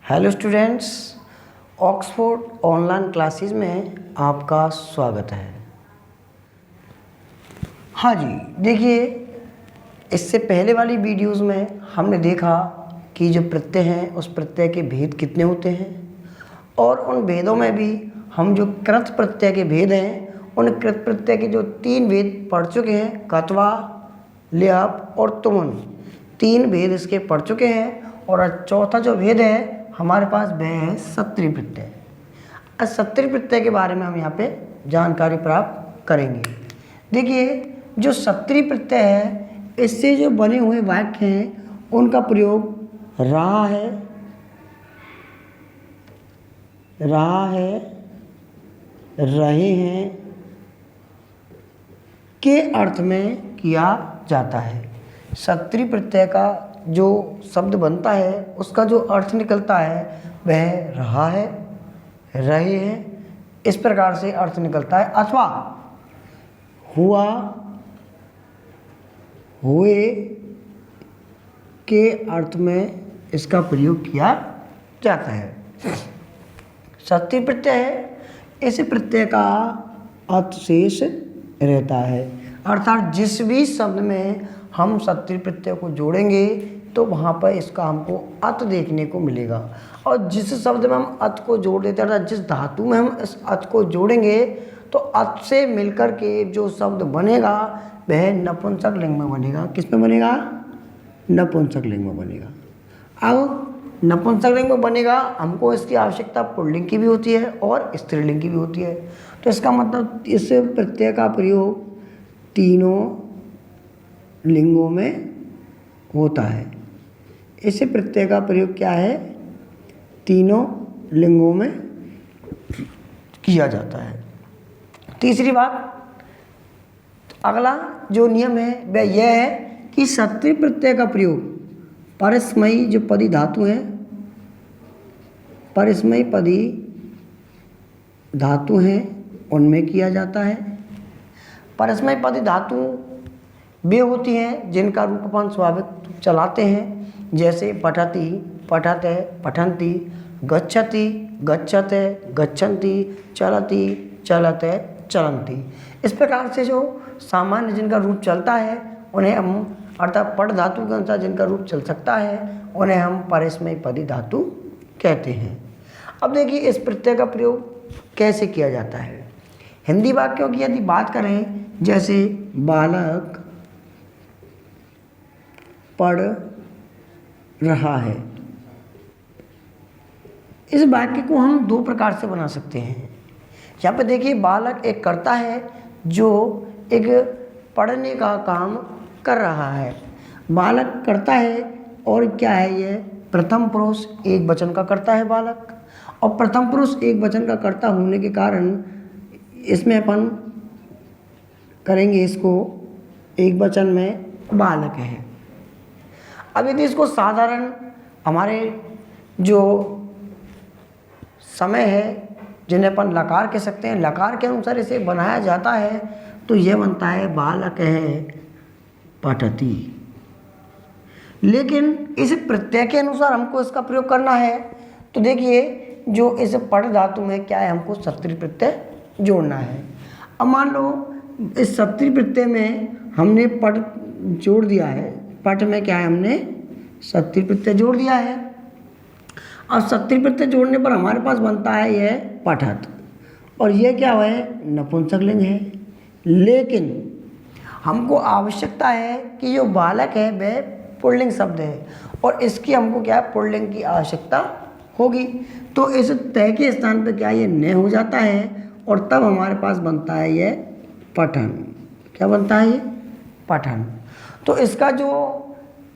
Hello students, Oxford online classes में आपका स्वागत है। हाँ जी, देखिए, इससे पहले वाली वीडियोस में हमने देखा कि जो प्रत्यय हैं उस प्रत्यय के भेद कितने होते हैं, और उन भेदों में भी हम जो कृत प्रत्यय के भेद हैं उन कृत प्रत्यय के जो 3 भेद पढ़ चुके हैं, कत्वा, ल्यप और तुमन, 3 भेद इसके पढ़ चुके हैं। और चौथा जो भेद है हमारे पास वह है सत्रि प्रत्यय। अब सत्रि प्रत्यय के बारे में हम यहाँ पे जानकारी प्राप्त करेंगे। देखिए, जो सत्रि प्रत्यय है इससे जो बने हुए वाक्य हैं उनका प्रयोग रहा है, रहे हैं के अर्थ में किया जाता है। सत्रि प्रत्यय का जो शब्द बनता है उसका जो अर्थ निकलता है वह रहा है, रहे हैं, इस प्रकार से अर्थ निकलता है, अथवा हुआ, हुए के अर्थ में इसका प्रयोग किया जाता है। सत्रि प्रत्यय है, इस प्रत्यय का अर्थ शेष रहता है, अर्थात जिस भी शब्द में हम सत्रि प्रत्यय को जोड़ेंगे तो वहाँ पर इसका हमको अत देखने को मिलेगा। और जिस शब्द में हम अत को जोड़ देते हैं, जिस धातु में हम इस अत को जोड़ेंगे तो अत से मिलकर के जो शब्द बनेगा वह नपुंसक लिंग में बनेगा। किस में बनेगा? नपुंसक लिंग में बनेगा। अब नपुंसक लिंग में बनेगा, हमको इसकी आवश्यकता पुल्लिंग की भी होती है और स्त्रीलिंग की भी होती है। तो इसका मतलब इस प्रत्यय का प्रयोग तीनों लिंगों में होता है। इस प्रत्यय का प्रयोग क्या है? तीनों लिंगों में किया जाता है। तीसरी बात, अगला जो नियम है वह यह है कि सत्रि प्रत्यय का प्रयोग परस्मयी जो पदी धातु हैं, परस्मयी पदी धातु हैं उनमें किया जाता है। परस्मयी पदी धातु वे होती हैं जिनका रूप अपन स्वाभाविक चलाते हैं, जैसे पठति, पठते, पठन्ति, गच्छति, गच्छते, गच्छन्ति, चलति, चलते, चलन्ति। इस प्रकार से जो सामान्य जिनका रूप चलता है उन्हें हम, अर्थात पठ धातु के अनुसार जिनका रूप चल सकता है उन्हें हम परस्मयी पदी धातु कहते हैं। अब देखिए, इस प्रत्यय का प्रयोग कैसे किया जाता है। हिंदी वाक्यों की यदि बात करें, जैसे बालक पढ़ रहा है, इस वाक्य को हम 2 प्रकार से बना सकते हैं। यहाँ पे देखिए, बालक एक कर्ता है जो एक पढ़ने का काम कर रहा है। बालक करता है और क्या है, ये प्रथम पुरुष एक वचन का कर्ता है बालक, और प्रथम पुरुष एक वचन का कर्ता होने के कारण इसमें अपन करेंगे इसको एक वचन में बालक है। अब यदि इसको साधारण हमारे जो समय है जिन्हें अपन लकार कह सकते हैं, लकार के अनुसार इसे बनाया जाता है तो यह बनता है बालक है पठति। लेकिन इस प्रत्यय के अनुसार हमको इसका प्रयोग करना है तो देखिए, जो इस पठ धातु में क्या है, हमको सत्रि प्रत्यय जोड़ना है। अब मान लो इस सत्रि प्रत्यय में हमने पठ जोड़ दिया है, पठ में क्या है, हमने सत्रि प्रत्यय जोड़ दिया है। अब सत्रि प्रत्यय जोड़ने पर हमारे पास बनता है यह पठत, और यह क्या है, नपुंसक लिंग है। लेकिन हमको आवश्यकता है कि जो बालक है वह पुल्लिंग शब्द है और इसकी हमको क्या है, पुल्लिंग की आवश्यकता होगी। तो इस तय के स्थान पर क्या ये न हो जाता है और तब हमारे पास बनता है यह पठन। क्या बनता है? ये पठन। तो इसका जो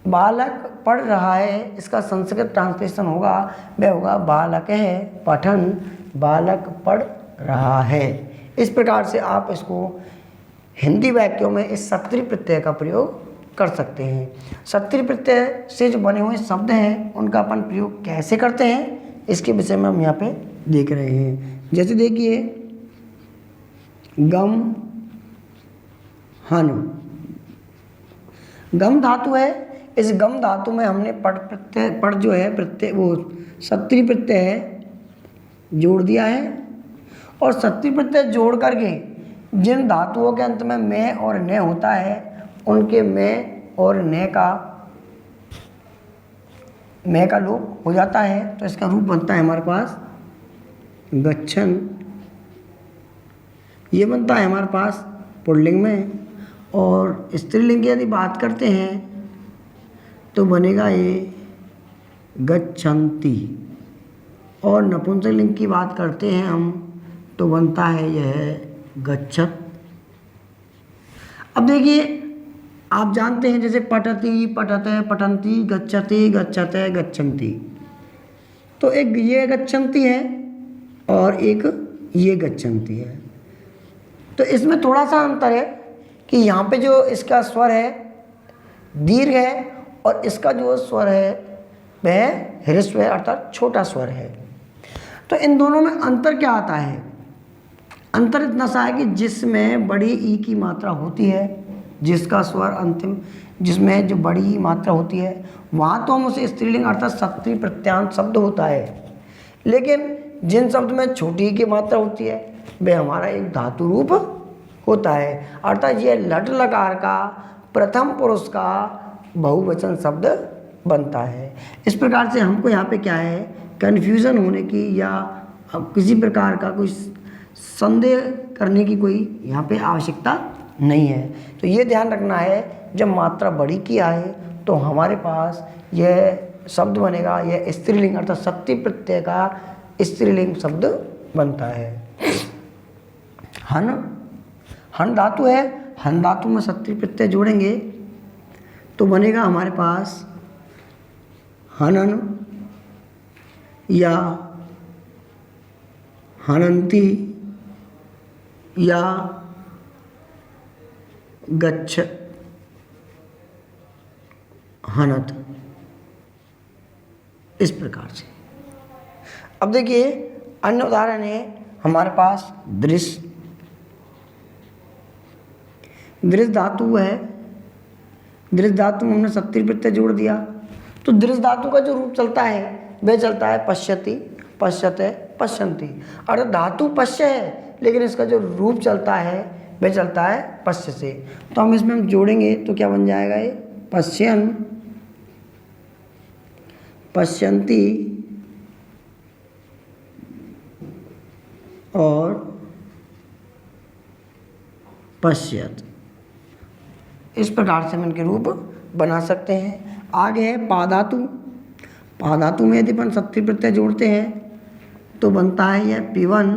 बालक पढ़ रहा है इसका संस्कृत ट्रांसलेशन होगा, वह होगा बालक है पठन, बालक पढ़ रहा है। इस प्रकार से आप इसको हिंदी वाक्यों में इस सत्रि प्रत्यय का प्रयोग कर सकते हैं। सत्रि प्रत्यय से जो बने हुए शब्द हैं उनका अपन प्रयोग कैसे करते हैं इसके विषय में हम यहाँ पे देख रहे हैं। जैसे देखिए, गम हन, गम धातु है, इस गम धातु में हमने पट प्रत्यय, पट जो है प्रत्यय वो सत्तरी प्रत्यय है जोड़ दिया है, और सत्तरी प्रत्यय जोड़ करके जिन धातुओं के अंत में में और न होता है उनके में और न का लोप हो जाता है। तो इसका रूप बनता है हमारे पास गच्छन। ये बनता है हमारे पास पुल्लिंग में, और स्त्रीलिंग की यदि बात करते हैं तो बनेगा ये गच्छन्ति, और नपुंसकलिंग की बात करते हैं हम तो बनता है यह गच्छत। अब देखिए आप जानते हैं जैसे पठति, पठते, पठन्ति, गच्छति, गच्छते, गच्छन्ति, तो एक ये गच्छन्ति है और एक ये गच्छन्ति है। तो इसमें थोड़ा सा अंतर है कि यहाँ पे जो इसका स्वर है दीर्घ है और इसका जो स्वर है वह ह्रस्व है अर्थात छोटा स्वर है। तो इन दोनों में अंतर क्या आता है? अंतर इतना सा है कि जिसमें बड़ी ई की मात्रा होती है, जिसका स्वर अंतिम जिसमें जो बड़ी ई मात्रा होती है वहाँ तो हम उसे स्त्रीलिंग अर्थात सत्तरी प्रत्यांत शब्द होता है, लेकिन जिन शब्द में छोटी ई की मात्रा होती है वह हमारा एक धातु रूप होता है, अर्थात यह लट लकार का प्रथम पुरुष का बहुवचन शब्द बनता है। इस प्रकार से हमको यहाँ पे क्या है कन्फ्यूज़न होने की या किसी प्रकार का कोई संदेह करने की कोई यहाँ पे आवश्यकता नहीं है। तो ये ध्यान रखना है जब मात्रा बड़ी की आए तो हमारे पास यह शब्द बनेगा, यह स्त्रीलिंग अर्थात सत्ती प्रत्यय का स्त्रीलिंग शब्द बनता है। हन, हन धातु है, हन धातु में सत्ती प्रत्यय जोड़ेंगे तो बनेगा हमारे पास हनन या हनन्ति या गच्छ हनत, इस प्रकार से। अब देखिए अन्य उदाहरण है हमारे पास दृश्य। दृश्य धातु है, दृश्य धातु में हमने सत्तरी प्रत्यय जोड़ दिया तो दृश्य धातु का जो रूप चलता है वह चलता है पश्यति, पश्यते, पश्यन्ति। अर्थात धातु पश्य है लेकिन इसका जो रूप चलता है वह चलता है पश्य से। तो हम इसमें हम जोड़ेंगे तो क्या बन जाएगा ये पश्यन, पश्यन्ति और पश्यत। इस प्रकार से हम इनके रूप बना सकते हैं। आगे है पाधातु। पाधातु में यदि अपन सत्ती प्रत्यय जोड़ते हैं तो बनता है यह पिवन,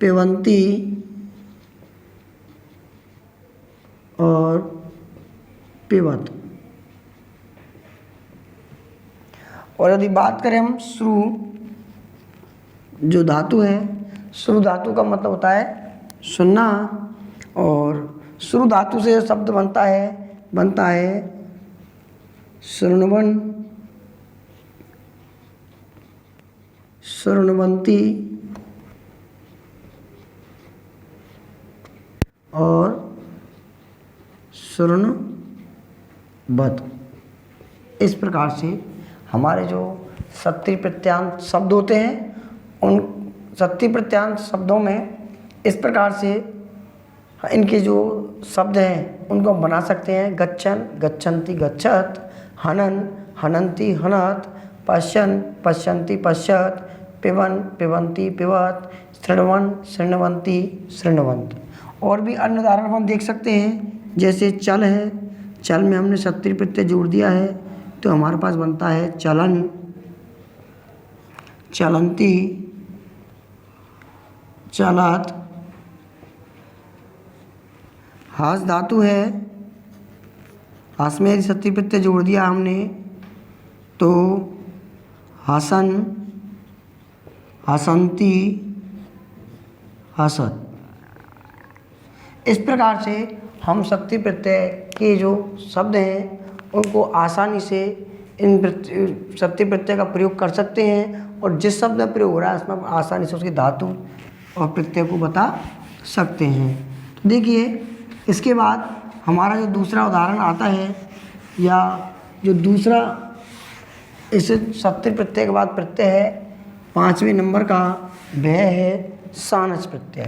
पिबन्ति और पिबत। और यदि बात करें हम श्रु, जो धातु है, श्रु धातु का मतलब होता है सुनना, और श्रु धातु से शब्द बनता है शृण्वन, शृण्वन्ति और शृण्वत। इस प्रकार से हमारे जो सत्ती प्रत्यांत शब्द होते हैं उन सत्ती प्रत्यांत शब्दों में इस प्रकार से इनके जो शब्द हैं उनको हम बना सकते हैं गच्छन, गच्छन्ति, गच्छत, हनन, हनन्ति, हनत, पश्यन, पश्यन्ति, पश्यत, पिबन, पिबन्ति, पिबत, शृण्वन, शृण्वन्ति, शृण्वन्त। और भी अन्य उदाहरण हम देख सकते हैं जैसे चल है, चल में हमने सत्ती प्रत्यय जोड़ दिया है तो हमारे पास बनता है चलन, चलन्ति, चलत। हास धातु है, हास में यदि सत्ती प्रत्यय जोड़ दिया हमने तो हसन, हसन्ति, हसत। इस प्रकार से हम सत्ती प्रत्यय के जो शब्द हैं उनको आसानी से इन सत्ती प्रत्यय का प्रयोग कर सकते हैं, और जिस शब्द में प्रयोग हो रहा है उसमें आसानी से उसकी धातु और प्रत्यय को बता सकते हैं। तो देखिए इसके बाद हमारा जो दूसरा उदाहरण आता है, या जो दूसरा इस सत्तिर प्रत्यय के बाद प्रत्यय है 5वें नंबर का, वह है सानस प्रत्यय।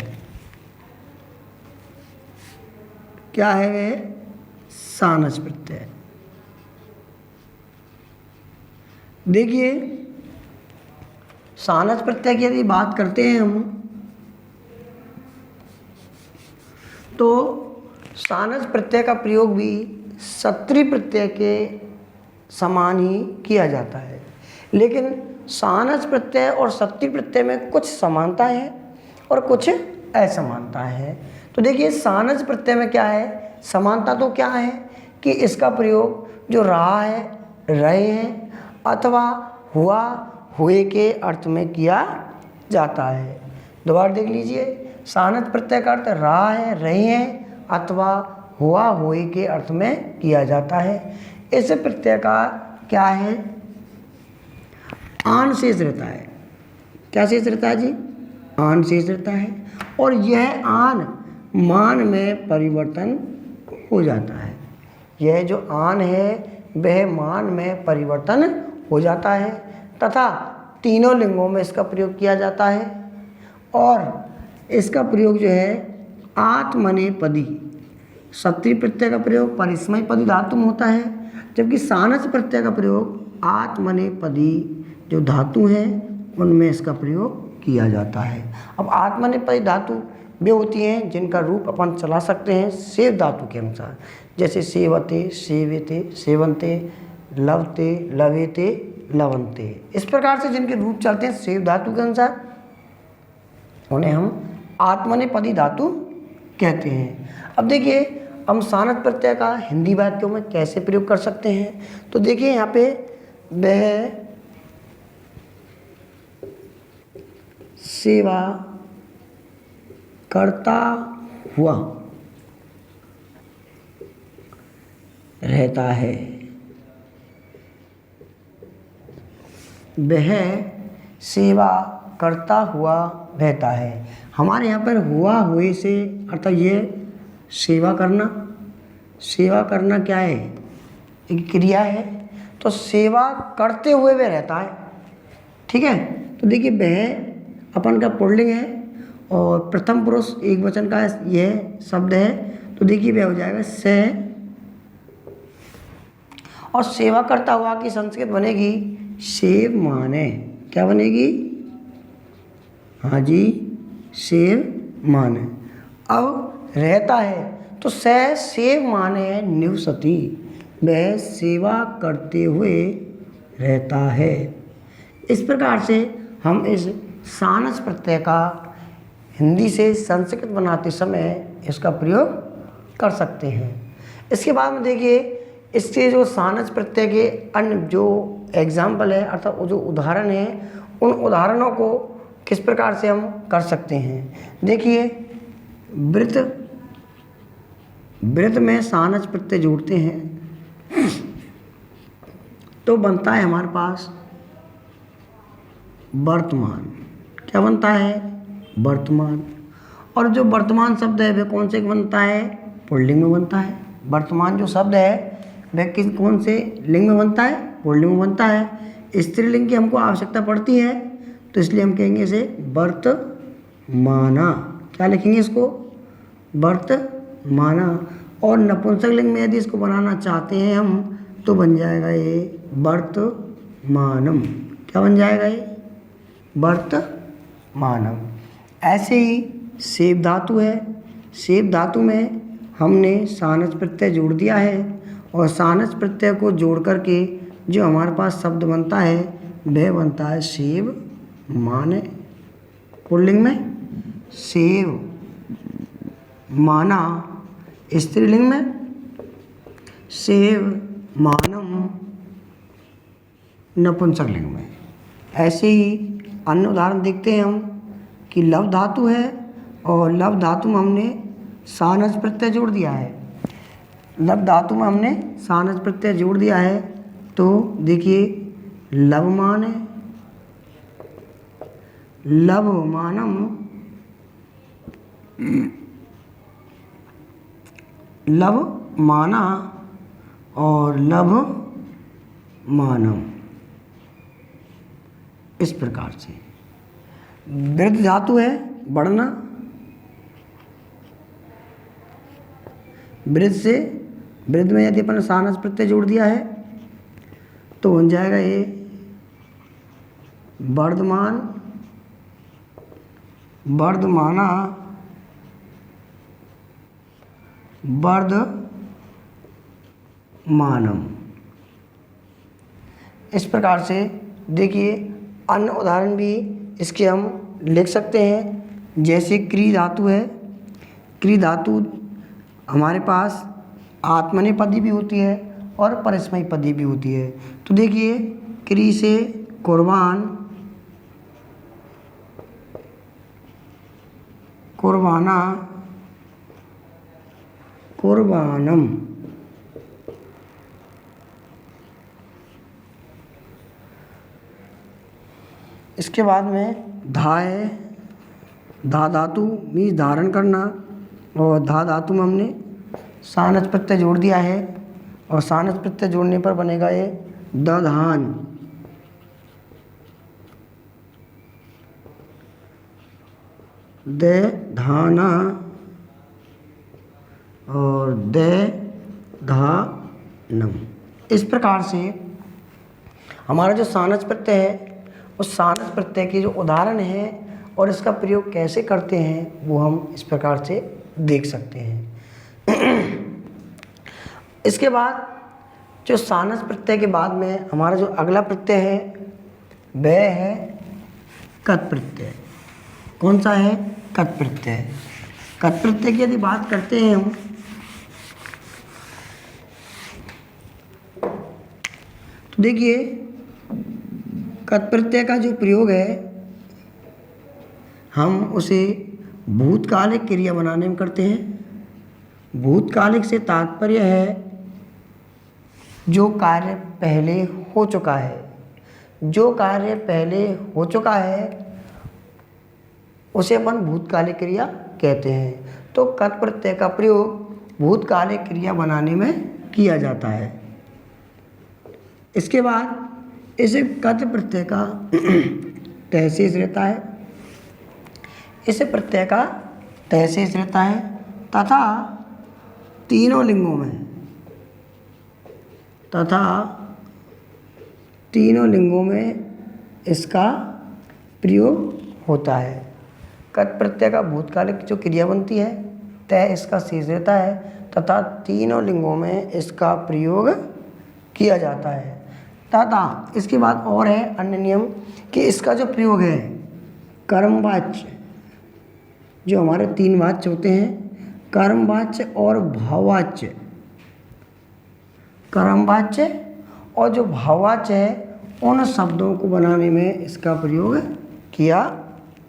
क्या है वह? सानस प्रत्यय। देखिए, सानस प्रत्यय की यदि बात करते हैं हम, तो सानस प्रत्यय का प्रयोग भी सत्री प्रत्यय के समान ही किया जाता है, लेकिन सानस प्रत्यय और सत्री प्रत्यय में कुछ समानता है और कुछ असमानता है। तो देखिए, सानस प्रत्यय में क्या है, समानता तो क्या है कि इसका प्रयोग जो रहा है, रहे हैं अथवा हुआ, हुए के अर्थ में किया जाता है। दोबारा देख लीजिए, सानस प्रत्यय का अर्थ रहा है, रहे हैं अथवा हुआ, हुए के अर्थ में किया जाता है। इस प्रत्यय का क्या है, आन शेष रहता है। क्या शेष रहता है जी? आन शेष रहता है, और यह आन मान में परिवर्तन हो जाता है। यह जो आन है वह मान में परिवर्तन हो जाता है, तथा तीनों लिंगों में इसका प्रयोग किया जाता है। और इसका प्रयोग जो है आत्मनेपदी, सत्री प्रत्यय का प्रयोग परिस्मयपदी धातु में होता है, जबकि सानस प्रत्यय का प्रयोग आत्मनेपदी जो धातु हैं उनमें इसका प्रयोग किया जाता है। अब आत्मनेपदी धातु वे होती हैं जिनका रूप अपन चला सकते हैं सेव धातु के अनुसार, जैसे सेवते, सेवेते, सेवंते, लवते, लवेते, लवंते। इस प्रकार से जिनके रूप चलते हैं सेव धातु के अनुसार, उन्हें हम आत्मनेपदी धातु कहते हैं। अब देखिए, हम सानस प्रत्यय का हिंदी वाक्यों में कैसे प्रयोग कर सकते हैं। तो देखिए, यहाँ पे वह सेवा करता हुआ रहता है। वह सेवा करता हुआ रहता है। हमारे यहाँ पर हुआ, हुए से अर्थात ये सेवा करना, सेवा करना क्या है, एक क्रिया है, तो सेवा करते हुए वह रहता है। ठीक है, तो देखिए, वह अपन का पुल्लिंग है और प्रथम पुरुष एक वचन का यह शब्द है, तो देखिए वह हो जाएगा से, और सेवा करता हुआ की संस्कृत बनेगी सेव माने। क्या बनेगी? हाँ जी, सेव माने। अब रहता है तो सेव माने निवसति, वह सेवा करते हुए रहता है। इस प्रकार से हम इस सानस प्रत्यय का हिंदी से संस्कृत बनाते समय इसका प्रयोग कर सकते हैं। इसके बाद में देखिए, इसके जो सानस प्रत्यय के अन्य जो एग्जाम्पल है अर्थात वो जो उदाहरण है, उन उदाहरणों को किस प्रकार से हम कर सकते हैं। देखिए, वृत, वृत में सानस प्रत्यय जोड़ते हैं तो बनता है हमारे पास वर्तमान। क्या बनता है? वर्तमान। और जो वर्तमान शब्द है वह कौन से बनता है? पुल्लिंग में बनता है। वर्तमान जो शब्द है वह कौन से लिंग में बनता है? पुल्लिंग में बनता है। स्त्रीलिंग की हमको आवश्यकता पड़ती है, तो इसलिए हम कहेंगे इसे वर्तमाना। क्या लिखेंगे इसको? वर्तमाना। और नपुंसक लिंग में यदि इसको बनाना चाहते हैं हम, तो बन जाएगा ये वर्तमानम। क्या बन जाएगा ये? वर्तमानम। ऐसे ही सेव धातु है। सेव धातु में हमने सानस प्रत्यय जोड़ दिया है, और सानस प्रत्यय को जोड़ करके जो हमारे पास शब्द बनता है वह बनता है सेव माने। पुल्लिंग में सेव माना, स्त्रीलिंग में सेव मानम, नपुंसक लिंग में। ऐसे ही अन्य उदाहरण देखते हैं हम कि लव धातु है, और लव धातु में हमने सानस प्रत्यय जोड़ दिया है। लव धातु में हमने सानस प्रत्यय जोड़ दिया है, तो देखिए लवमान है, लवमानम, लव माना और लभ मानम, इस प्रकार से। वृद्ध धातु है बढ़ना, वृद्ध से वृद्ध में यदि अपन सानस प्रत्यय जोड़ दिया है तो बन जाएगा ये वर्धमान, वर्धमाना, वर्धमानम। इस प्रकार से देखिए अन्य उदाहरण भी इसके हम लिख सकते हैं। जैसे क्री धातु है, क्री धातु हमारे पास आत्मनेपदी भी होती है और परस्मैपदी भी होती है। तो देखिए क्री से कुर्बान, कुर्बाना, कुर्बानम। इसके बाद में धा है, धा धातु मीन्स धारण करना, और धा धातु में हमने सानस प्रत्यय जोड़ दिया है और सानस प्रत्यय जोड़ने पर बनेगा ये दधान, दे धाना और दे धानम। इस प्रकार से हमारा जो सानस प्रत्यय है उस सानस प्रत्यय के जो उदाहरण है और इसका प्रयोग कैसे करते हैं वो हम इस प्रकार से देख सकते हैं। इसके बाद जो सानस प्रत्यय के बाद में हमारा जो अगला प्रत्यय है वह है कत प्रत्यय। कौन सा है? कत प्रत्यय। कत प्रत्यय की यदि बात करते हैं हम तो देखिए कत प्रत्यय का जो प्रयोग है हम उसे भूतकालिक क्रिया बनाने में करते हैं। भूतकालिक से तात्पर्य है जो कार्य पहले हो चुका है, जो कार्य पहले हो चुका है उसे अपन भूतकालिक क्रिया कहते हैं। तो कत प्रत्यय का प्रयोग भूतकालिक क्रिया बनाने में किया जाता है। इसके बाद इस कत प्रत्यय का तहसीस रहता है, इस प्रत्यय का तहसीस रहता है तथा तीनों लिंगों में, तथा तीनों लिंगों में इसका प्रयोग होता है। कत प्रत्यय का भूतकालिक जो क्रिया बनती है तय इसका शेष रहता है तथा तीनों लिंगों में इसका प्रयोग किया जाता है। तथा इसके बाद और है अन्य नियम कि इसका जो प्रयोग है कर्मवाच्य, जो हमारे तीन वाच्य होते हैं कर्मवाच्य और भाववाच्य, कर्मवाच्य और जो भाववाच्य है उन शब्दों को बनाने में इसका प्रयोग किया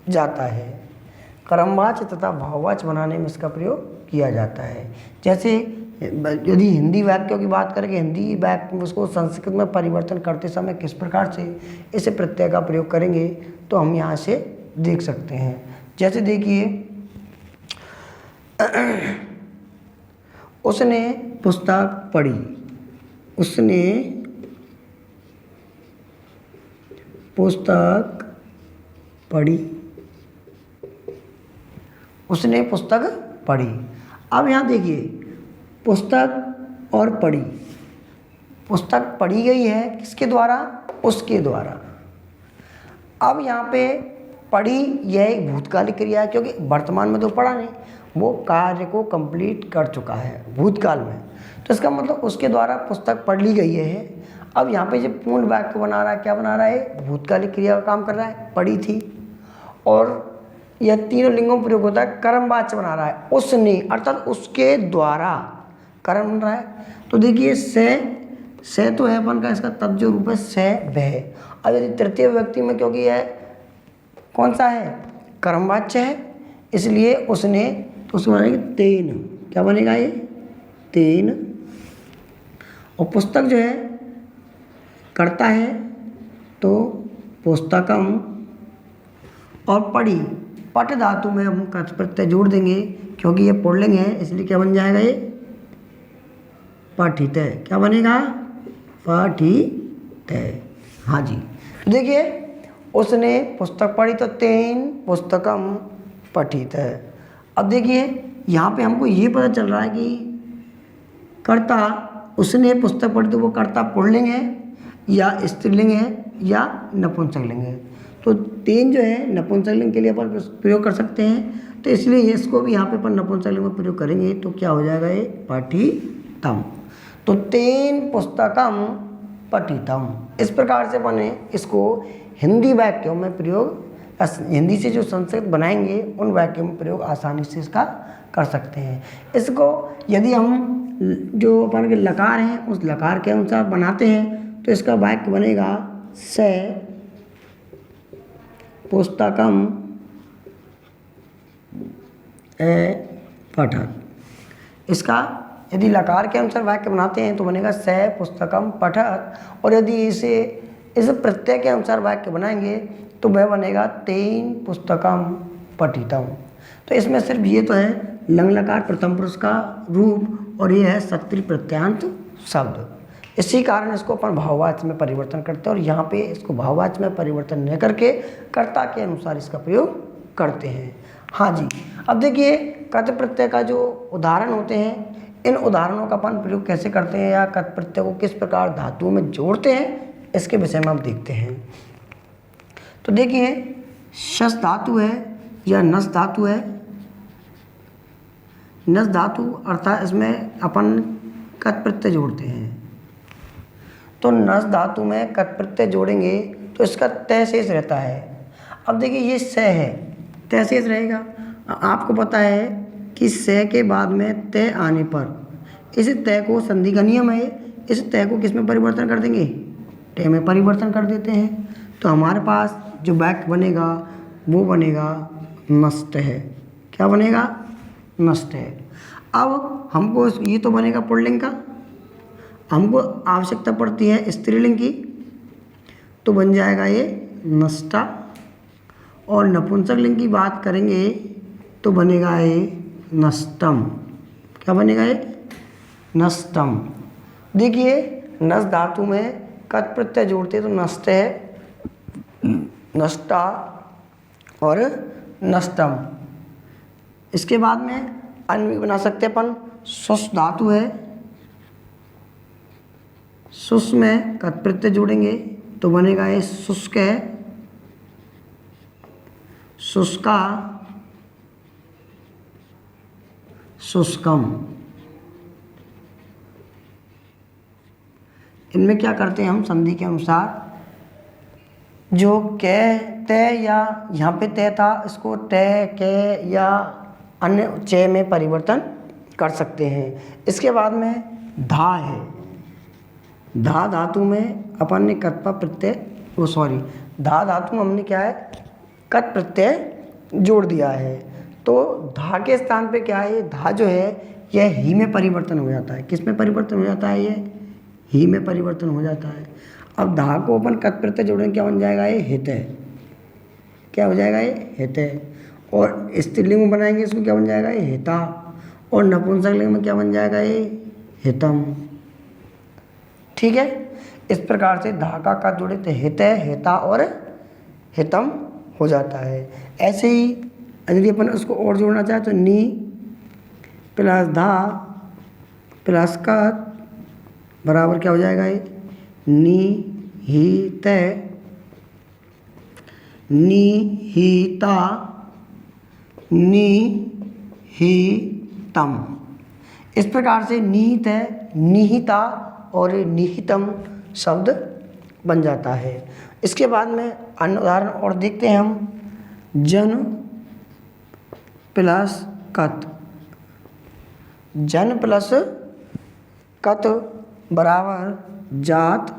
जाता है। कर्मवाच्य तथा भाववाच्य बनाने में इसका प्रयोग किया जाता है। जैसे यदि हिंदी वाक्यों की बात करें कि हिंदी वाक्य उसको संस्कृत में परिवर्तन करते समय किस प्रकार से इस प्रत्यय का प्रयोग करेंगे तो हम यहाँ से देख सकते हैं। जैसे देखिए उसने पुस्तक पढ़ी, उसने पुस्तक पढ़ी, उसने पुस्तक पढ़ी। अब यहाँ देखिए पुस्तक और पढ़ी, पुस्तक पढ़ी गई है किसके द्वारा? उसके द्वारा। अब यहाँ पे पढ़ी यह एक भूतकालिक क्रिया है क्योंकि वर्तमान में तो पढ़ा नहीं, वो कार्य को कंप्लीट कर चुका है भूतकाल में, तो इसका मतलब उसके द्वारा पुस्तक पढ़ ली गई है। अब यहाँ पे जो पूर्ण वाक्य बना रहा है क्या बना रहा है? भूतकालिक क्रिया का काम कर रहा है, पढ़ी थी। और यह तीनों लिंगों में प्रयोग होता है, कर्मवाच्य बना रहा है उसने, अर्थात उसके द्वारा कर्म बन रहा है। तो देखिए से तो है अपन का इसका तत्व रूप है से वह। अब यदि तृतीय व्यक्ति में क्योंकि यह कौन सा है? कर्मवाच्य है, इसलिए उसने, तो उसमें बनेगा तेन। क्या बनेगा ये? तेन। और पुस्तक जो है करता है तो पुस्तकम। और पढ़ी, पट धातु में हम कत प्रत्यय जोड़ देंगे क्योंकि ये पुल्लिंग है, इसलिए क्या बन जाएगा ये? पठित, क्या बनेगा? पठित। हाँ जी, तो देखिए उसने पुस्तक पढ़ी तो तेन पुस्तकम पठित। अब देखिए यहाँ पे हमको ये पता चल रहा है कि कर्ता उसने पुस्तक पढ़ी तो वो कर्ता पुल्लिंग है या स्त्रीलिंग है या नपुंसकलिंग है। तो तेन जो है नपुंसकलिंग के लिए अपन प्रयोग कर सकते हैं, तो इसलिए इसको भी यहाँ पे अपन नपुंसकलिंग में प्रयोग करेंगे तो क्या हो जाएगा? ये पठितम। तो तेन पुस्तकम पठितम। इस प्रकार से अपन इसको हिंदी वाक्यों में प्रयोग, हिंदी से जो संस्कृत बनाएंगे उन वाक्यों में प्रयोग आसानी से इसका कर सकते हैं। इसको यदि हम जो अपन के लकार हैं उस लकार के अनुसार बनाते हैं तो इसका वाक्य बनेगा स पुस्तकम पठत। इसका यदि लकार के अनुसार वाक्य बनाते हैं तो बनेगा स पुस्तकम पठत, और यदि इसे इस प्रत्यय के अनुसार वाक्य बनाएंगे तो वह बनेगा तेन पुस्तकम पठितम। तो इसमें सिर्फ ये तो है लंग लकार प्रथम पुरुष का रूप और ये है सत्रि प्रत्यांत शब्द। इसी कारण इसको अपन भाववाच्य में परिवर्तन करते हैं, और यहाँ पे इसको भाववाच्य में परिवर्तन न करके कर्ता के अनुसार इसका प्रयोग करते हैं। हाँ जी, अब देखिए कत प्रत्यय का जो उदाहरण होते हैं, इन उदाहरणों का अपन प्रयोग कैसे करते हैं या कत प्रत्यय को किस प्रकार धातुओं में जोड़ते हैं, इसके विषय में हम देखते हैं। तो देखिए शस धातु है या नस धातु है। नस धातु अर्थात इसमें अपन कत प्रत्यय जोड़ते हैं। तो नस धातु में कत प्रत्यय जोड़ेंगे तो इसका तय शेष रहता है। अब देखिए ये स है, तय शेष रहेगा। आपको पता है कि स के बाद में तय आने पर इस तय को संधि का नियम है, इस तय को किस में परिवर्तन कर देंगे? तय में परिवर्तन कर देते हैं। तो हमारे पास जो वाक्य बनेगा वो बनेगा नष्ट है। क्या बनेगा? नष्ट है। अब हमको ये तो बनेगा पुल्लिंग का, हमको आवश्यकता पड़ती है स्त्रीलिंग की, तो बन जाएगा ये नष्टा। और नपुंसक लिंग की बात करेंगे तो बनेगा ये नष्टम। क्या बनेगा? ये नष्टम। देखिए नस धातु में कत प्रत्यय जोड़ते तो नष्ट है, नष्टा और नष्टम। इसके बाद में अन्य भी बना सकते हैं अपन। सुस धातु है, सुस में कत प्रत्यय जोड़ेंगे तो बनेगा ये शुष्क है, शुष्का, शुष्कम। इनमें क्या करते हैं हम संधि के अनुसार जो कै तय या यहाँ पे तय था इसको तय कै या अन्य चय में परिवर्तन कर सकते हैं। इसके बाद में धा है। धा धातु में अपन ने कत्पा प्रत्यय धा धातु में हमने क्या है कत प्रत्यय जोड़ दिया है। तो धा के स्थान पे क्या है? धा जो है यह ही में परिवर्तन हो जाता है। किस में परिवर्तन हो जाता है? ये ही में परिवर्तन हो जाता है। अब धा को अपन कत प्रत्यय जोड़ेंगे क्या बन जाएगा? ये हित है। क्या हो जाएगा? ये हित है। और स्त्रीलिंग में बनाएंगे इसको क्या बन जाएगा? ये हिता। और नपुंसक लिंग में क्या बन जाएगा? ये हितम। ठीक है, इस प्रकार से धा का कत जोड़े तो हित है, हिता और हितम हो जाता है। ऐसे ही यदि अपन उसको और जोड़ना चाहे तो नी प्लस धा प्लस कत बराबर क्या हो जाएगा? ये नी ही तय नी ही ता नी ही तम। इस प्रकार से निहित है, निहिता और निहितम शब्द बन जाता है। इसके बाद में अन्य उदाहरण और देखते हैं हम। जन प्लस कत, जन प्लस कत बराबर जात,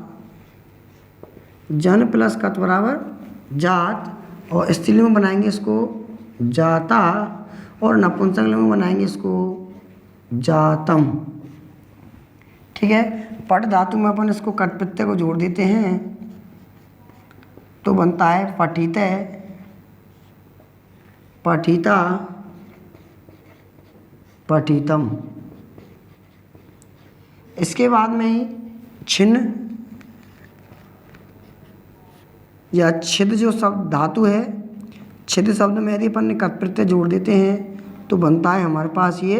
जन प्लस कत बराबर जात। और स्त्रीलिंग में बनाएंगे इसको जाता और नपुंसक लिंग में बनाएंगे इसको जातम। ठीक है, पट धातु में अपन इसको कट प्रत्यय को जोड़ देते हैं तो बनता है पठित, पठिता, पठितम। इसके बाद में ही छिन्न या छिद जो शब्द धातु है, छिद शब्द में यदि अपन कत प्रत्यय जोड़ देते हैं तो बनता है हमारे पास ये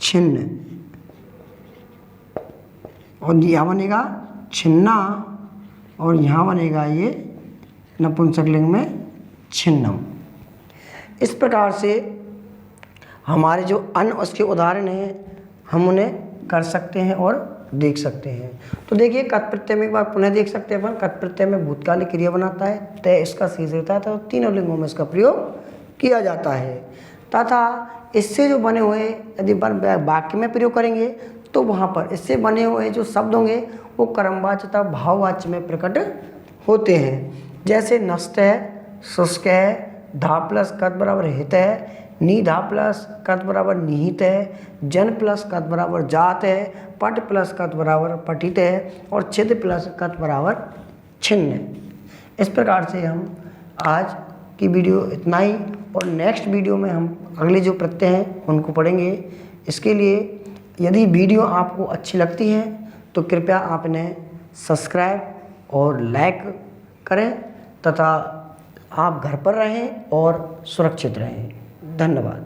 छिन्न, और यहाँ बनेगा छिन्ना, और यहाँ बनेगा ये नपुंसकलिंग में छिन्नम। इस प्रकार से हमारे जो अन्य उसके उदाहरण हैं हम उन्हें कर सकते हैं और देख सकते हैं। तो देखिए कत प्रत्यय में एक बार पुनः देख सकते हैं अपन। कत प्रत्यय में भूतकालिक क्रिया बनाता है, तय इसका शेष रहता है, तो तीनों लिंगों में इसका प्रयोग किया जाता है। तथा इससे जो बने हुए यदि वाक्य में प्रयोग करेंगे तो वहाँ पर इससे बने हुए जो शब्द होंगे वो कर्मवाच्य तथा भाववाच्य में प्रकट होते हैं। जैसे नष्ट है, शुष्क है, धा प्लस कत बराबर हित है, निधा प्लस कत बराबर निहित है, जन प्लस कत बराबर जात है, पट प्लस कत बराबर पठित है, और छिद प्लस कत बराबर छिन्न है। इस प्रकार से हम आज की वीडियो इतना ही, और नेक्स्ट वीडियो में हम अगले जो प्रत्यय हैं उनको पढ़ेंगे। इसके लिए यदि वीडियो आपको अच्छी लगती है तो कृपया आप इन्हें सब्सक्राइब और लाइक करें, तथा आप घर पर रहें और सुरक्षित रहें। धन्यवाद।